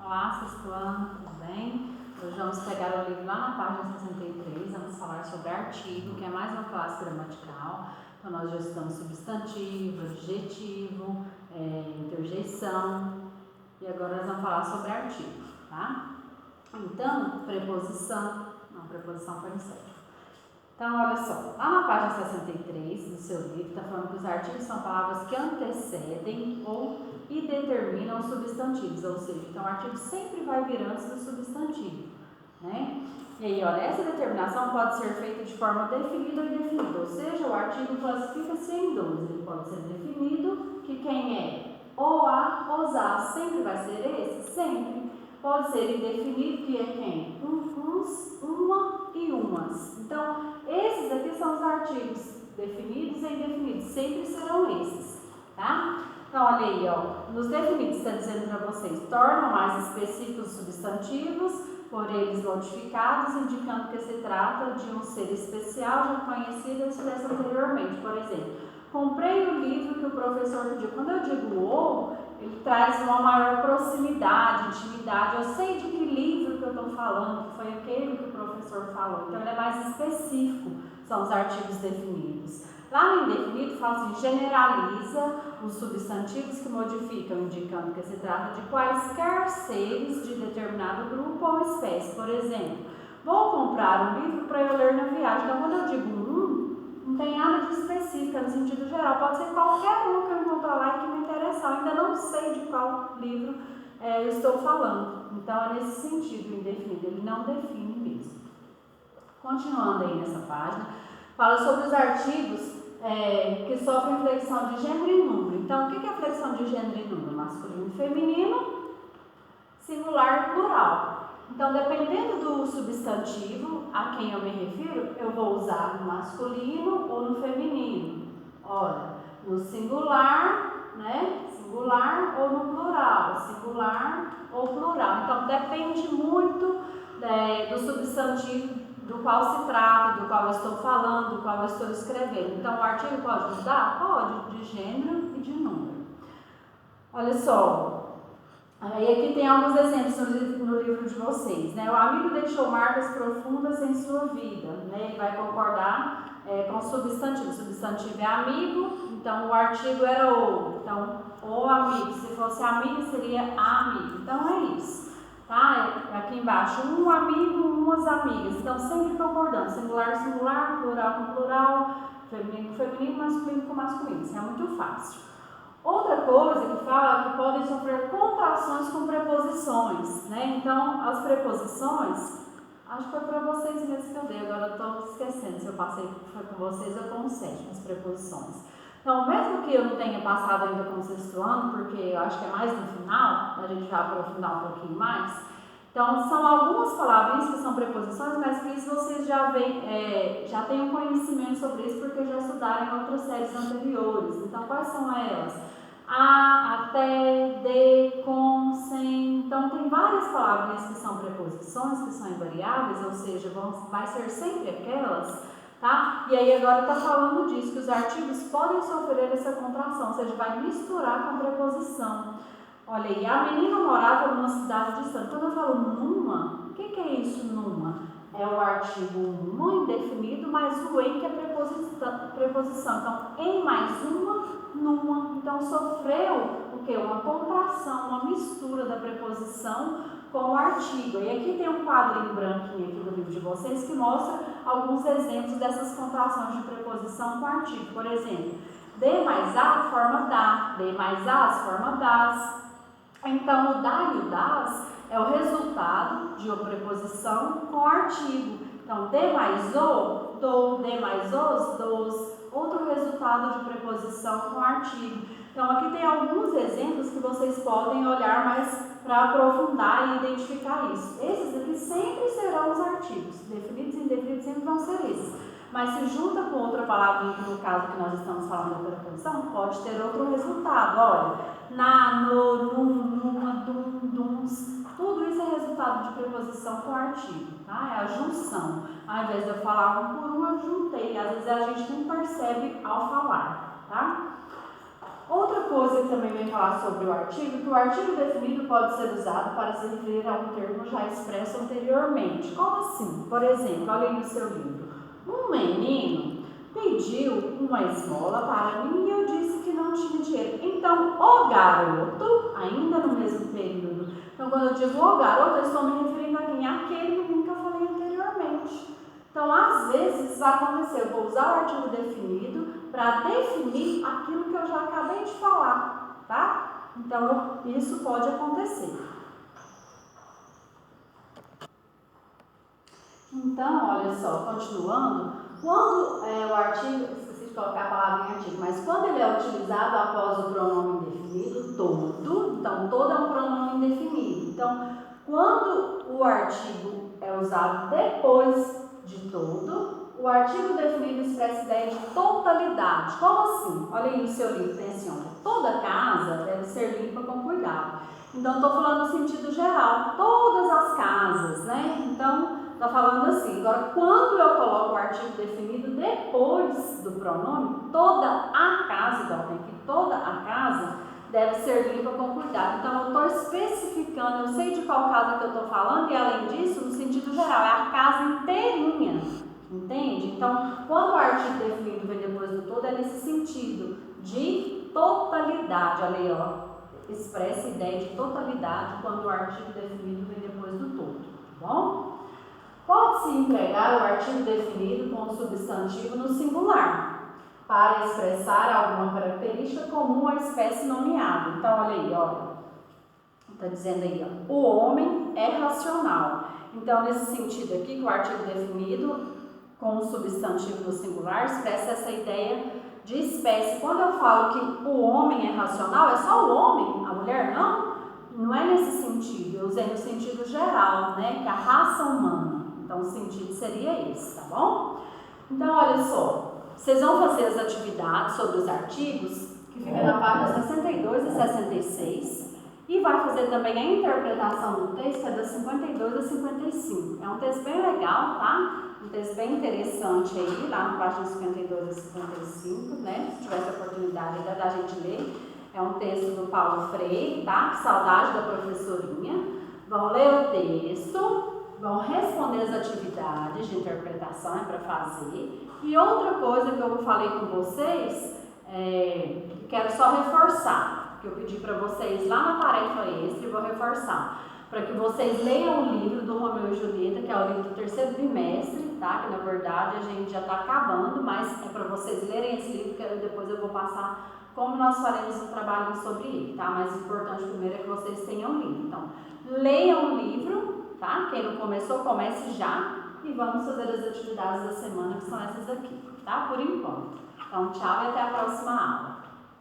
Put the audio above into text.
Olá, sexto ano, tudo bem? Hoje vamos pegar o livro lá na página 63, vamos falar sobre artigo, que é mais uma classe gramatical. Então nós já estudamos substantivo, adjetivo, interjeição e agora nós vamos falar sobre artigo, tá? Então, preposição foi no sétimo. Então, olha só, lá na página 63 do seu livro, está falando que os artigos são palavras que antecedem ou e determinam os substantivos, ou seja, então o artigo sempre vai vir antes do substantivo, né? E aí, olha, essa determinação pode ser feita de forma definida ou indefinida, ou seja, o artigo classifica-se em dois, ele pode ser definido, que quem é ou a, os a, sempre vai ser esse, sempre. Pode ser indefinido, que é quem? Uns, uma e umas. Então, esses aqui são os artigos definidos e indefinidos, sempre serão esses, tá? Então, olha aí, ó, nos definidos está dizendo para vocês, tornam mais específicos os substantivos, por eles modificados, indicando que se trata de um ser especial, já conhecido e expresso anteriormente. Por exemplo, comprei o livro que o professor pediu. Quando eu digo o, ele traz uma maior proximidade, intimidade. Eu sei de que livro que eu estou falando, que foi aquele que o professor falou. Então, ele é mais específico, são os artigos definidos. Lá no indefinido, fala assim, generaliza os substantivos que modificam, indicando que se trata de quaisquer seres de determinado grupo ou espécie. Por exemplo, vou comprar um livro para eu ler na viagem. Então, quando eu digo não tem nada de específico, no sentido geral. Pode ser qualquer um que eu encontrar lá e que me interessar. Eu ainda não sei de qual livro eu estou falando. Então, é nesse sentido, o indefinido. Ele não define mesmo. Continuando aí nessa página, fala sobre os artigos que sofrem flexão de gênero e número. Então, o que é flexão de gênero e número? Masculino e feminino, singular e plural. Então, dependendo do substantivo a quem eu me refiro, eu vou usar no masculino ou no feminino. Olha, no singular, né? Singular ou no plural. Singular ou plural. Então, depende muito do substantivo do qual se trata, do qual eu estou falando, do qual eu estou escrevendo. Então, o artigo pode mudar? Pode, de gênero e de número. Olha só. Aí aqui tem alguns exemplos no livro de vocês, né? O amigo deixou marcas profundas em sua vida, né? Ele vai concordar com o substantivo. O substantivo é amigo, então o artigo era o. Então, o amigo, se fosse amigo, seria amigo. Então, é isso, tá? Aqui embaixo, um amigo, umas amigas. Então, sempre concordando. Singular, singular, plural com plural, feminino com feminino, masculino com masculino. Isso é muito fácil. Outra coisa que fala é que podem sofrer contrações com preposições, né? Então, as preposições, acho que foi para vocês mesmos que eu dei, agora eu estou esquecendo, se eu passei foi com vocês, eu com 7, as preposições. Então, mesmo que eu não tenha passado ainda com o sexto ano, porque eu acho que é mais no final, a gente vai aprofundar um pouquinho mais. Então, são algumas palavrinhas que são preposições, mas que isso vocês já têm um conhecimento sobre isso, porque já estudaram em outras séries anteriores. Então, quais são elas? A, até, de, com, sem. Então, tem várias palavrinhas que são preposições, que são invariáveis, ou seja, vai ser sempre aquelas, tá? E aí agora está falando disso, que os artigos podem sofrer essa contração, ou seja, vai misturar com preposição. Olha aí, a menina morava numa cidade distante. Quando eu falo numa, o que é isso numa? É o artigo uma indefinido, mais o em, que é preposição. Então, em mais uma, numa. Então, sofreu o quê? Uma contração, uma mistura da preposição com o artigo. E aqui tem um quadrinho branquinho aqui do livro de vocês que mostra alguns exemplos dessas contrações de preposição com artigo. Por exemplo, de mais a forma da, de mais as forma das. Então, o da e o das é o resultado de uma preposição com artigo. Então, de mais o, do, de mais os, dos. Outro resultado de preposição com artigo. Então, aqui tem alguns exemplos que vocês podem olhar mais para aprofundar e identificar isso. Esses aqui sempre serão os artigos. Definidos e indefinidos sempre vão ser esses. Mas se junta com outra palavra, no caso que nós estamos falando da preposição, pode ter outro resultado. Olha, na, no, num, numa, dum, duns, tudo isso é resultado de preposição com artigo, tá? É a junção. Ao invés de eu falar um por um, eu juntei. Às vezes a gente não percebe ao falar, tá? Outra coisa que também vem falar sobre o artigo, que o artigo definido pode ser usado para se referir a um termo já expresso anteriormente. Como assim? Por exemplo, olha aí no seu livro. Um menino pediu uma esmola para mim e eu disse que não tinha dinheiro. Então, o garoto, ainda no mesmo período. Então, quando eu digo o garoto, eu estou me referindo a quem? Aquele menino que eu falei anteriormente. Então, às vezes, vai acontecer, eu vou usar o artigo definido para definir aquilo que eu já acabei de falar, tá? Então, isso pode acontecer. Então, olha só, continuando, quando o artigo, esqueci de colocar a palavra em artigo, mas quando ele é utilizado após o pronome indefinido, todo, então todo é um pronome indefinido. Então, quando o artigo é usado depois de todo, o artigo definido expressa a ideia de totalidade. Como assim? Olha aí no seu livro, tem assim, olha, toda casa deve ser limpa com cuidado. Então, estou falando no sentido geral, todas as casas, né? Então, está falando assim. Agora, quando eu coloco o artigo definido depois do pronome, toda a casa, então tem que toda a casa deve ser limpa com cuidado. Então, eu estou especificando, eu sei de qual casa que eu estou falando e, além disso, no sentido geral, é a casa inteirinha, entende? Então, quando o artigo definido vem depois do todo, é nesse sentido de totalidade. Olha aí, ó, expressa a ideia de totalidade quando o artigo definido vem depois do todo, tá bom? Pode-se empregar o artigo definido com o substantivo no singular, para expressar alguma característica comum à espécie nomeada. Então, olha aí, olha. Está dizendo aí, ó, o homem é racional. Então, nesse sentido aqui, que o artigo definido com o substantivo no singular expressa essa ideia de espécie. Quando eu falo que o homem é racional, é só o homem, a mulher não? Não é nesse sentido, eu usei no sentido geral, né? Que a raça humana. Então, o sentido seria esse, tá bom? Então, olha só, vocês vão fazer as atividades sobre os artigos, que fica na página 62 e 66, e vai fazer também a interpretação do texto, que é das 52 a 55. É um texto bem legal, tá? Um texto bem interessante aí, lá na página 52 a 55, né? Se tivesse a oportunidade ainda da gente ler. É um texto do Paulo Freire, tá? Saudade da professorinha. Vão ler o texto, vão responder as atividades de interpretação, é para fazer. E outra coisa que eu falei com vocês, quero só reforçar, que eu pedi para vocês lá na tarefa extra e vou reforçar, para que vocês leiam o livro do Romeu e Julieta, que é o livro do terceiro bimestre, tá? Que na verdade a gente já está acabando, mas é para vocês lerem esse livro, que depois eu vou passar como nós faremos um trabalho sobre ele, tá? Mas o importante primeiro é que vocês tenham o livro. Então, leiam o livro, tá? Quem não começou, comece já e vamos fazer as atividades da semana, que são essas aqui, tá? Por enquanto. Então, tchau e até a próxima aula.